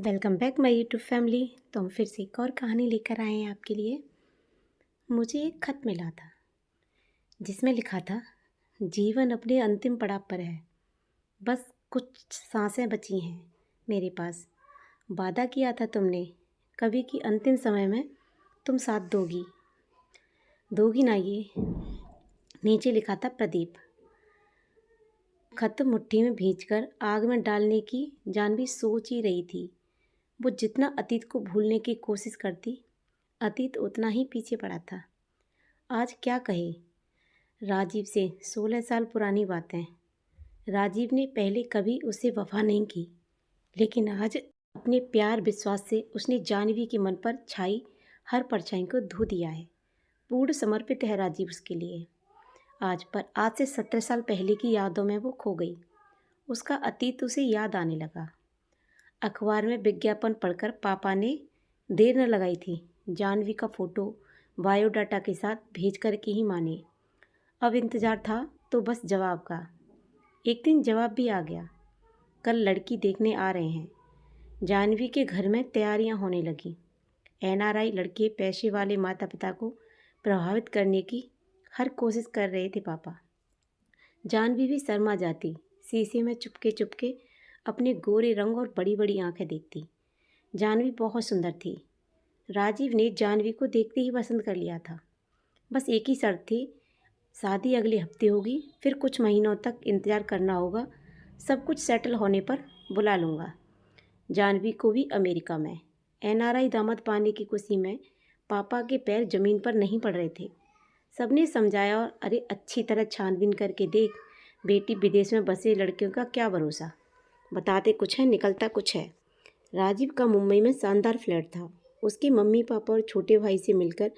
Welcome back my YouTube family. तो हम फिर से एक और कहानी लेकर आए हैं आपके लिए। मुझे एक खत मिला था जिसमें लिखा था, जीवन अपने अंतिम पड़ाव पर है, बस कुछ सांसें बची हैं मेरे पास। वादा किया था तुमने कभी कि अंतिम समय में तुम साथ दोगी दोगी ना। ये नीचे लिखा था, प्रदीप। खत मुट्ठी में भींचकर आग में डालने की जानवी सोच ही रही थी। वो जितना अतीत को भूलने की कोशिश करती, अतीत उतना ही पीछे पड़ा था। आज क्या कहे राजीव से 16 साल पुरानी बातें। राजीव ने पहले कभी उसे वफा नहीं की, लेकिन आज अपने प्यार विश्वास से उसने जानवी के मन पर छाई हर परछाई को धो दिया है। पूर्ण समर्पित है राजीव उसके लिए। आज से 17 साल पहले की यादों में वो खो गई। उसका अतीत उसे याद आने लगा। अखबार में विज्ञापन पढ़कर पापा ने देर न लगाई थी। जानवी का फ़ोटो बायोडाटा के साथ भेज कर के ही माने। अब इंतज़ार था तो बस जवाब का। एक दिन जवाब भी आ गया। कल लड़की देखने आ रहे हैं। जानवी के घर में तैयारियां होने लगी। एनआरआई लड़के पैसे वाले माता पिता को प्रभावित करने की हर कोशिश कर रहे थे पापा। जानवी भी शर्मा जाती, शीशे में चुपके चुपके अपने गोरे रंग और बड़ी बड़ी आंखें देखती। जानवी बहुत सुंदर थी। राजीव ने जानवी को देखते ही पसंद कर लिया था। बस एक ही शर्त थी, शादी अगले हफ्ते होगी, फिर कुछ महीनों तक इंतज़ार करना होगा। सब कुछ सेटल होने पर बुला लूँगा। जानवी को भी अमेरिका में एनआरआई दामाद पाने की खुशी में पापा के पैर ज़मीन पर नहीं पड़ रहे थे। सबने समझाया, और अरे अच्छी तरह छानबीन करके देख, बेटी विदेश में बसे लड़कियों का क्या भरोसा, बताते कुछ है निकलता कुछ है। राजीव का मुंबई में शानदार फ्लैट था। उसके मम्मी पापा और छोटे भाई से मिलकर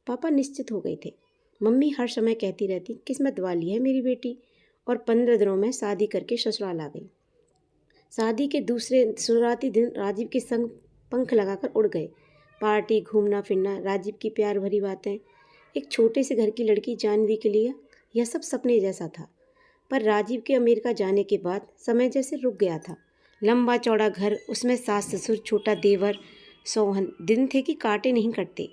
पापा निश्चित हो गए थे। मम्मी हर समय कहती रहती, किस्मत वाली है मेरी बेटी, और 15 दिनों में शादी करके ससुराल आ गई। शादी के दूसरे शुरुआती दिन राजीव के संग पंख लगाकर उड़ गए। पार्टी, घूमना फिरना, राजीव की प्यार भरी बातें। एक छोटे से घर की लड़की जानवी के लिए यह सब सपने जैसा था। पर राजीव के अमेरिका जाने के बाद समय जैसे रुक गया था। लंबा चौड़ा घर, उसमें सास ससुर, छोटा देवर, सोहन। दिन थे कि कांटे नहीं कटते।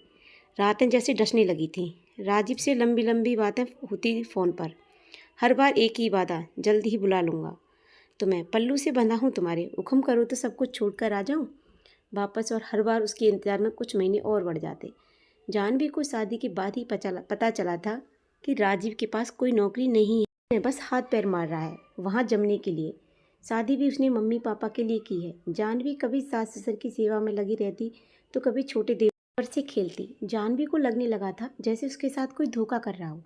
रातें जैसे डसने लगी थीं। राजीव से लंबी लंबी बातें होती फ़ोन पर। हर बार एक ही वादा, जल्द ही बुला लूँगा तुम्हें, पल्लू से बंधा हूँ तुम्हारे, हुक्म करो तो सब कुछ छोड़ कर आ जाऊँ वापस। और हर बार उसके इंतज़ार में कुछ महीने और बढ़ जाते। जानवी को शादी के बाद ही पता चला था कि राजीव के पास कोई नौकरी नहीं है, बस हाथ पैर मार रहा है वहाँ जमने के लिए। शादी भी उसने मम्मी पापा के लिए की है। जानवी कभी सास ससुर की सेवा में लगी रहती तो कभी छोटे देवर से खेलती। जानवी को लगने लगा था जैसे उसके साथ कोई धोखा कर रहा हो।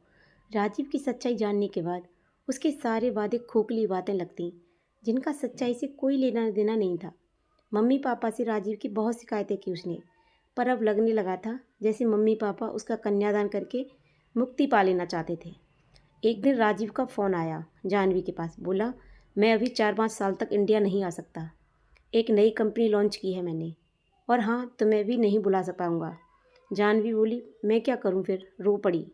राजीव की सच्चाई जानने के बाद उसके सारे वादे खोखली बातें लगती, जिनका सच्चाई से कोई लेना देना नहीं था। मम्मी पापा से राजीव की बहुत शिकायतें की उसने, पर अब लगने लगा था जैसे मम्मी पापा उसका कन्यादान करके मुक्ति पा लेना चाहते थे। एक दिन राजीव का फ़ोन आया जानवी के पास। बोला, मैं अभी 4-5 साल तक इंडिया नहीं आ सकता। एक नई कंपनी लॉन्च की है मैंने, और हाँ, तुम्हें भी नहीं बुला पाऊँगा। जानवी बोली, मैं क्या करूँ फिर? रो पड़ी।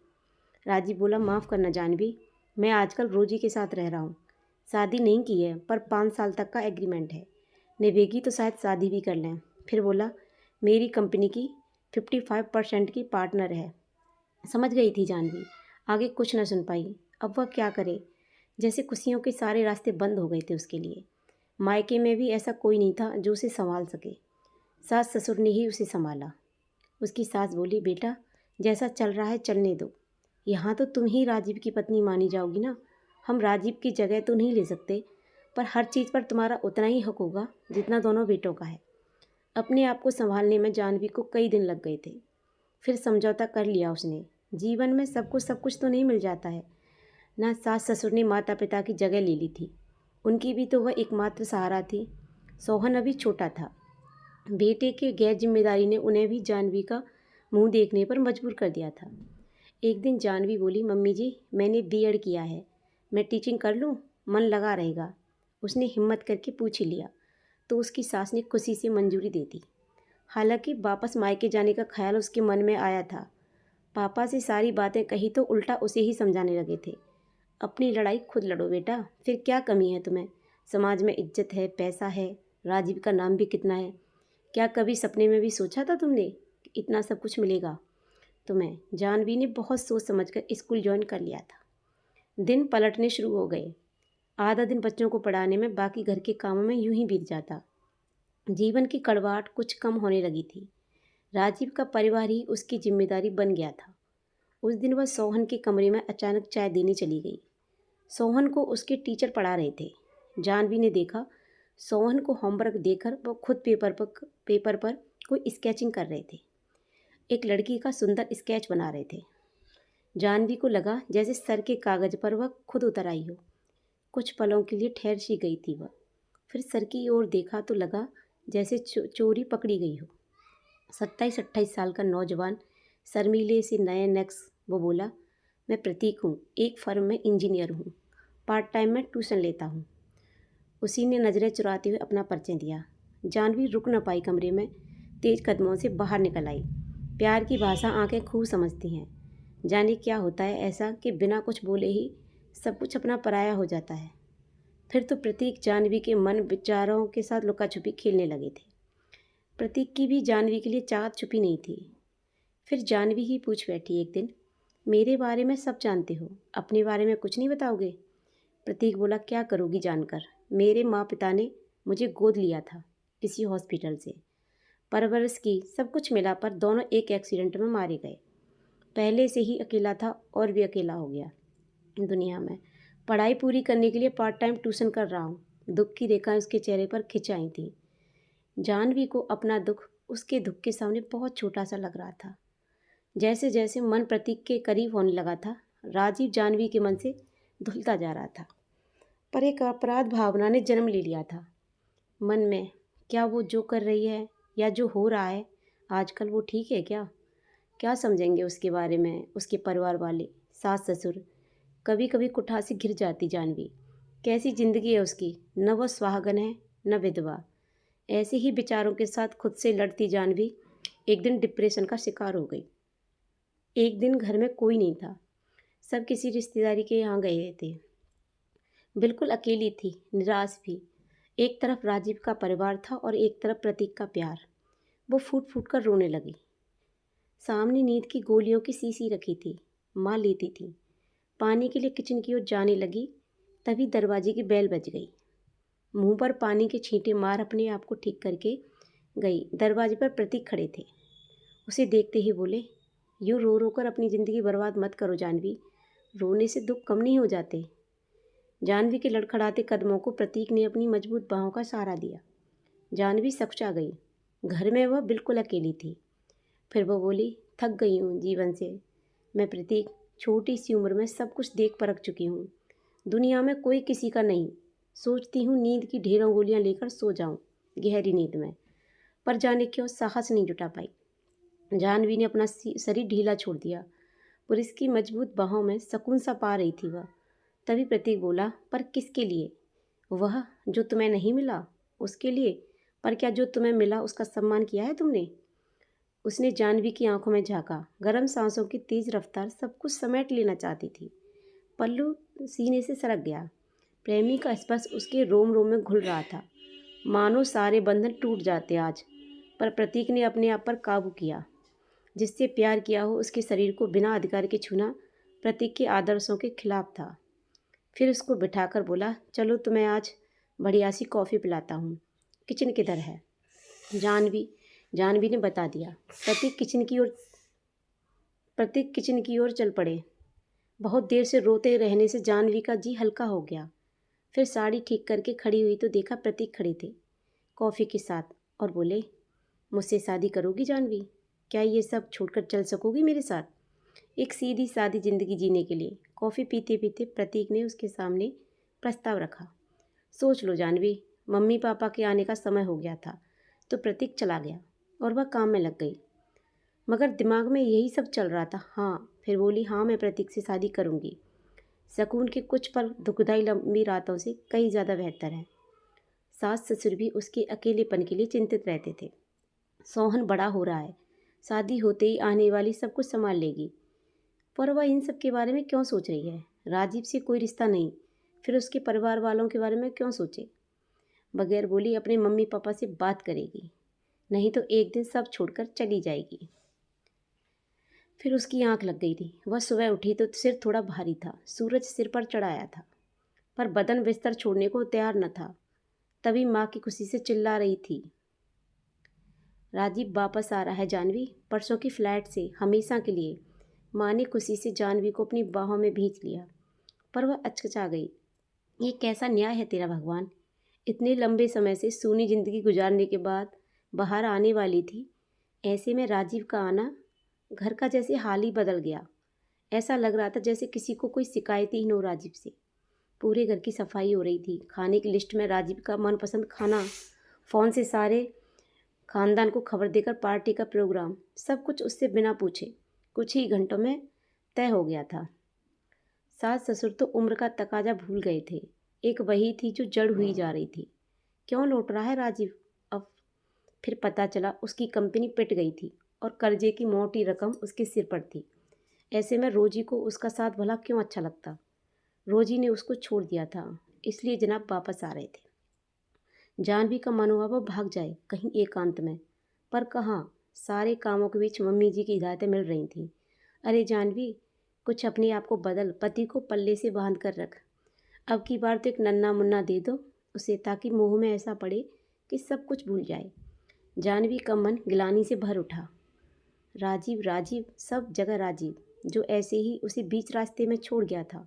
राजीव बोला, माफ़ करना जानवी, मैं आजकल रोजी के साथ रह रहा हूँ। शादी नहीं की है, पर 5 साल तक का एग्रीमेंट है। निभेगी तो शायद शादी भी कर लें। फिर बोला, मेरी कंपनी की 55% की पार्टनर है। समझ गई थी जानवी, आगे कुछ न सुन पाई। अब वह क्या करे, जैसे खुशियों के सारे रास्ते बंद हो गए थे उसके लिए। मायके में भी ऐसा कोई नहीं था जो उसे संभाल सके। सास ससुर ने ही उसे संभाला। उसकी सास बोली, बेटा जैसा चल रहा है चलने दो। यहाँ तो तुम ही राजीव की पत्नी मानी जाओगी ना। हम राजीव की जगह तो नहीं ले सकते, पर हर चीज़ पर तुम्हारा उतना ही हक होगा जितना दोनों बेटों का है। अपने आप को संभालने में जानवी को कई दिन लग गए थे। फिर समझौता कर लिया उसने। जीवन में सबको सब कुछ तो नहीं मिल जाता है ना। सास ससुर ने माता पिता की जगह ले ली थी। उनकी भी तो वह एकमात्र सहारा थी। सोहन अभी छोटा था। बेटे की गैर जिम्मेदारी ने उन्हें भी जानवी का मुंह देखने पर मजबूर कर दिया था। एक दिन जानवी बोली, मम्मी जी मैंने बीएड किया है, मैं टीचिंग कर लूँ, मन लगा रहेगा। उसने हिम्मत करके पूछ ही लिया तो उसकी सास ने खुशी से मंजूरी दे दी। हालांकि वापस मायके जाने का ख्याल उसके मन में आया था। पापा से सारी बातें कही तो उल्टा उसे ही समझाने लगे थे। अपनी लड़ाई खुद लड़ो बेटा, फिर क्या कमी है तुम्हें? समाज में इज्जत है, पैसा है, राजीव का नाम भी कितना है। क्या कभी सपने में भी सोचा था तुमने कि इतना सब कुछ मिलेगा तुम्हें? जानवी ने बहुत सोच समझकर स्कूल ज्वाइन कर लिया था। दिन पलटने शुरू हो गए। आधा दिन बच्चों को पढ़ाने में, बाकी घर के कामों में यूं ही बीत जाता। जीवन की कड़वाहट कुछ कम होने लगी थी। राजीव का परिवार ही उसकी जिम्मेदारी बन गया था। उस दिन वह सोहन के कमरे में अचानक चाय देने चली गई। सोहन को उसके टीचर पढ़ा रहे थे। जानवी ने देखा सोहन को होमवर्क देकर वो खुद पेपर पर कोई स्केचिंग कर रहे थे। एक लड़की का सुंदर स्केच बना रहे थे। जानवी को लगा जैसे सर के कागज पर वह खुद उतर आई हो। कुछ पलों के लिए ठहर सी गई थी वह। फिर सर की ओर देखा तो लगा जैसे चोरी पकड़ी गई हो। 27-28 साल का नौजवान, शर्मीले से नए नक्श। वो बोला, मैं प्रतीक हूँ, एक फर्म में इंजीनियर हूँ, पार्ट टाइम में ट्यूशन लेता हूँ। उसी ने नज़रें चुराते हुए अपना परिचय दिया। जानवी रुक न पाई, कमरे में तेज कदमों से बाहर निकल आई। प्यार की भाषा आंखें खूब समझती हैं। जाने क्या होता है ऐसा कि बिना कुछ बोले ही सब कुछ अपना पराया हो जाता है। फिर तो प्रतीक जानवी के मन विचारों के साथ लुका छुपी खेलने लगे थे। प्रतीक की भी जानवी के लिए चाहत छुपी नहीं थी। फिर जानवी ही पूछ बैठी एक दिन, मेरे बारे में सब जानते हो, अपने बारे में कुछ नहीं बताओगे? प्रतीक बोला, क्या करोगी जानकर? मेरे माँ पिता ने मुझे गोद लिया था किसी हॉस्पिटल से, परवरिश की, सब कुछ मिला, पर दोनों एक एक्सीडेंट में मारे गए। पहले से ही अकेला था और भी अकेला हो गया दुनिया में। पढ़ाई पूरी करने के लिए पार्ट टाइम ट्यूशन कर रहा हूँ। दुख की रेखाएं उसके चेहरे पर खिंच आई थी। जानवी को अपना दुख उसके दुख के सामने बहुत छोटा सा लग रहा था। जैसे जैसे मन प्रतीक के करीब होने लगा था, राजीव जानवी के मन से धुलता जा रहा था। पर एक अपराध भावना ने जन्म ले लिया था मन में। क्या वो जो कर रही है या जो हो रहा है आजकल, वो ठीक है क्या? क्या समझेंगे उसके बारे में उसके परिवार वाले, सास ससुर? कभी कभी कुठासी घिर जाती जानवी। कैसी जिंदगी है उसकी, न वह सुहागन है न विधवा। ऐसे ही विचारों के साथ खुद से लड़ती जानवी एक दिन डिप्रेशन का शिकार हो गई। एक दिन घर में कोई नहीं था, सब किसी रिश्तेदारी के यहाँ गए थे। बिल्कुल अकेली थी, निराश भी। एक तरफ राजीव का परिवार था और एक तरफ प्रतीक का प्यार। वो फूट फूट कर रोने लगी। सामने नींद की गोलियों की शीशी रखी थी, माँ लेती थी। पानी के लिए किचन की ओर जाने लगी, तभी दरवाजे की बेल बज गई। मुंह पर पानी के छींटे मार अपने आप को ठीक करके गई। दरवाजे पर प्रतीक खड़े थे। उसे देखते ही बोले, यूँ रो रो कर अपनी ज़िंदगी बर्बाद मत करो जानवी, रोने से दुख कम नहीं हो जाते। जानवी के लड़खड़ाते कदमों को प्रतीक ने अपनी मजबूत बाहों का सहारा दिया। जानवी सकुचा गई। घर में वह बिल्कुल अकेली थी। फिर वह बोली, थक गई हूँ जीवन से मैं प्रतीक। छोटी सी उम्र में सब कुछ देख परख चुकी हूँ। दुनिया में कोई किसी का नहीं। सोचती हूँ नींद की ढेरों गोलियाँ लेकर सो जाऊँ गहरी नींद में, पर जाने क्यों साहस नहीं जुटा पाई। जानवी ने अपना शरीर ढीला छोड़ दिया। पुलिस की मजबूत बाहों में सुकून सा पा रही थी वह। तभी प्रतीक बोला, पर किसके लिए? वह जो तुम्हें नहीं मिला उसके लिए? पर क्या जो तुम्हें मिला उसका सम्मान किया है तुमने? उसने जानवी की आंखों में झांका। गर्म सांसों की तेज रफ्तार सब कुछ समेट लेना चाहती थी। पल्लू सीने से सरक गया। प्रेमी का स्पर्श उसके रोम रोम में घुल रहा था, मानो सारे बंधन टूट जाते आज। पर प्रतीक ने अपने आप पर काबू किया। जिससे प्यार किया हो उसके शरीर को बिना अधिकार के छूना प्रतीक के आदर्शों के खिलाफ था। फिर उसको बिठाकर बोला, चलो तुम्हें आज बढ़िया सी कॉफ़ी पिलाता हूँ, किचन किधर है? जानवी ने बता दिया। प्रतीक किचन की ओर चल पड़े। बहुत देर से रोते रहने से जानवी का जी हल्का हो गया। फिर साड़ी ठीक करके खड़ी हुई तो देखा प्रतीक खड़े थे कॉफ़ी के साथ, और बोले, मुझसे शादी करोगी जानवी? क्या ये सब छोड़कर चल सकोगी मेरे साथ, एक सीधी सादी ज़िंदगी जीने के लिए? कॉफ़ी पीते पीते प्रतीक ने उसके सामने प्रस्ताव रखा। सोच लो जानवी, मम्मी पापा के आने का समय हो गया था तो प्रतीक चला गया और वह काम में लग गई। मगर दिमाग में यही सब चल रहा था। फिर बोली, हाँ मैं प्रतीक से शादी करूँगी। सुकून के कुछ पल दुखदाई लंबी रातों से कहीं ज़्यादा बेहतर है। सास ससुर भी उसके अकेलेपन के लिए चिंतित रहते थे। सोहन बड़ा हो रहा है, शादी होते ही आने वाली सब कुछ संभाल लेगी। पर वह इन सब के बारे में क्यों सोच रही है? राजीव से कोई रिश्ता नहीं, फिर उसके परिवार वालों के बारे में क्यों सोचे? बगैर बोली अपने मम्मी पापा से बात करेगी। नहीं तो एक दिन सब छोड़कर चली जाएगी। फिर उसकी आंख लग गई थी। वह सुबह उठी तो सिर थोड़ा भारी था, सूरज सिर पर चढ़ाया था, पर बदन बिस्तर छोड़ने को तैयार न था। तभी माँ की खुशी से चिल्ला रही थी, राजीव वापस आ रहा है जानवी, परसों की फ्लाइट से, हमेशा के लिए। माँ ने खुशी से जानवी को अपनी बाहों में भींच लिया, पर वह अचकचा गई। ये कैसा न्याय है तेरा भगवान? इतने लंबे समय से सूनी जिंदगी गुजारने के बाद बाहर आने वाली थी, ऐसे में राजीव का आना घर का जैसे हाल ही बदल गया। ऐसा लग रहा था जैसे किसी को कोई शिकायत ही न हो राजीव से। पूरे घर की सफाई हो रही थी, खाने की लिस्ट में राजीव का मनपसंद खाना, फ़ोन से सारे खानदान को खबर देकर पार्टी का प्रोग्राम, सब कुछ उससे बिना पूछे कुछ ही घंटों में तय हो गया था। सास ससुर तो उम्र का तकाजा भूल गए थे, एक वही थी जो जड़ हुई जा रही थी। क्यों लौट रहा है राजीव? अब फिर पता चला उसकी कंपनी पिट गई थी और कर्जे की मोटी रकम उसके सिर पर थी। ऐसे में रोजी को उसका साथ भला क्यों अच्छा लगता? रोजी ने उसको छोड़ दिया था, इसलिए जनाब वापस आ रहे थे। जानवी का मन हुआ वो भाग जाए कहीं एकांत में, पर कहाँ, सारे कामों के बीच मम्मी जी की हिदायतें मिल रही थीं। अरे जानवी, कुछ अपने आप को बदल, पति को पल्ले से बांध कर रख। अब की बार तो एक नन्ना मुन्ना दे दो उसे, ताकि मुंह में ऐसा पड़े कि सब कुछ भूल जाए। जानवी का मन गिलानी से भर उठा। राजीव राजीव, सब जगह राजीव, जो ऐसे ही उसे बीच रास्ते में छोड़ गया था।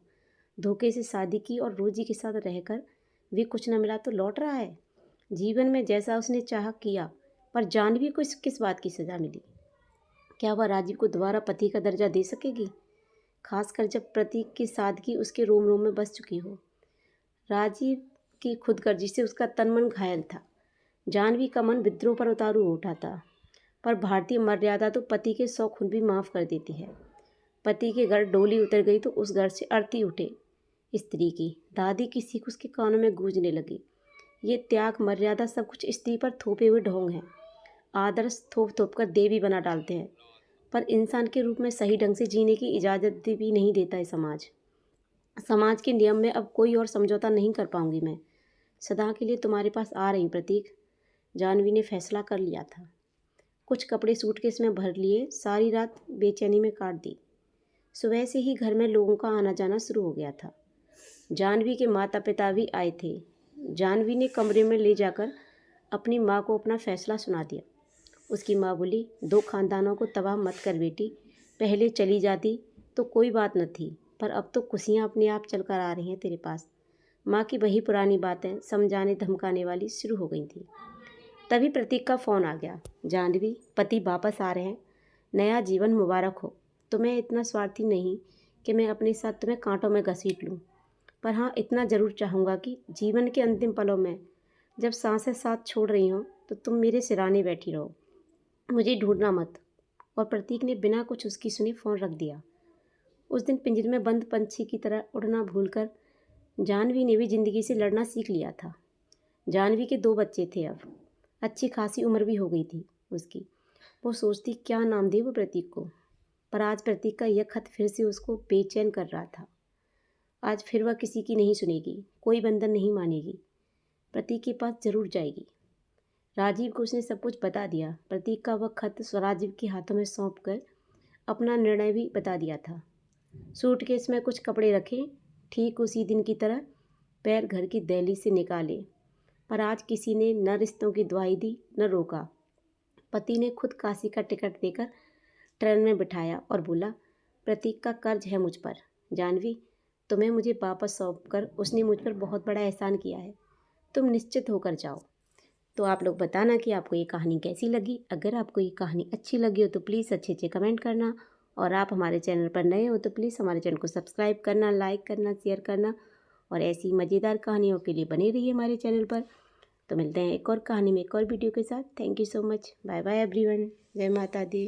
धोखे से शादी की और रोजी के साथ रहकर भी कुछ न मिला तो लौट रहा है। जीवन में जैसा उसने चाहा किया, पर जानवी को किस बात की सज़ा मिली? क्या वह राजीव को दोबारा पति का दर्जा दे सकेगी, खासकर जब प्रतीक की सादगी उसके रोम रोम में बस चुकी हो? राजीव की खुदगर्जी से उसका तन मन घायल था। जानवी का मन विद्रोह पर उतारू हो उठा था, पर भारतीय मर्यादा तो पति के 100 खून भी माफ़ कर देती है। पति के घर डोली उतर गई तो उस घर से आरती उठे। स्त्री की दादी की सीख उसके कानों में गूंजने लगी। ये त्याग मर्यादा सब कुछ स्त्री पर थोपे हुए ढोंग हैं। आदर्श थोप थोप कर देवी बना डालते हैं, पर इंसान के रूप में सही ढंग से जीने की इजाज़त भी नहीं देता है समाज। समाज के नियम में अब कोई और समझौता नहीं कर पाऊंगी मैं। सदा के लिए तुम्हारे पास आ रही प्रतीक। जानवी ने फैसला कर लिया था। कुछ कपड़े सूटकेस में भर लिए, सारी रात बेचैनी में काट दी। सुबह से ही घर में लोगों का आना जाना शुरू हो गया था। जानवी के माता पिता भी आए थे। जानवी ने कमरे में ले जाकर अपनी माँ को अपना फैसला सुना दिया। उसकी माँ बोली, 2 खानदानों को तबाह मत कर बेटी। पहले चली जाती तो कोई बात न थी, पर अब तो खुशियाँ अपने आप चल कर आ रही हैं तेरे पास। माँ की वही पुरानी बातें समझाने धमकाने वाली शुरू हो गई थी। तभी प्रतीक का फ़ोन आ गया। जानवी, पति वापस आ रहे हैं, नया जीवन मुबारक हो। तो मैं इतना स्वार्थी नहीं कि मैं अपने साथ तुम्हें कांटों में घसीट लूँ, पर हाँ, इतना ज़रूर चाहूँगा कि जीवन के अंतिम पलों में जब सांसें साथ छोड़ रही हों तो तुम मेरे सिराने बैठी रहो, मुझे ढूंढना मत। और प्रतीक ने बिना कुछ उसकी सुने फ़ोन रख दिया। उस दिन पिंजरे में बंद पंछी की तरह उड़ना भूलकर जानवी ने भी ज़िंदगी से लड़ना सीख लिया था। जानवी के 2 बच्चे थे अब, अच्छी खासी उम्र भी हो गई थी उसकी। वो सोचती क्या नाम दे वो प्रतीक को, पर आज प्रतीक का यह खत फिर से उसको बेचैन कर रहा था। आज फिर वह किसी की नहीं सुनेगी, कोई बंधन नहीं मानेगी, प्रतीक के पास जरूर जाएगी। राजीव को उसने सब कुछ बता दिया। प्रतीक का वह खत राजीव के हाथों में सौंप कर अपना निर्णय भी बता दिया था। सूटकेस में कुछ कपड़े रखे, ठीक उसी दिन की तरह पैर घर की दहलीज से निकाले, पर आज किसी ने न रिश्तों की दुहाई दी न रोका। पति ने खुद काशी का टिकट देकर ट्रेन में बिठाया और बोला, प्रतीक का कर्ज है मुझ पर। जानवी, तुम्हें मुझे वापस सौंप कर उसने मुझ पर बहुत बड़ा एहसान किया है, तुम निश्चित होकर जाओ। तो आप लोग बताना कि आपको ये कहानी कैसी लगी। अगर आपको ये कहानी अच्छी लगी हो तो प्लीज़ अच्छे कमेंट करना, और आप हमारे चैनल पर नए हो तो प्लीज़ हमारे चैनल को सब्सक्राइब करना, लाइक करना, शेयर करना, और ऐसी मज़ेदार कहानियों के लिए बने रहिए हमारे चैनल पर। तो मिलते हैं एक और कहानी में, एक और वीडियो के साथ। Thank you so much. Bye bye everyone. जय माता दी।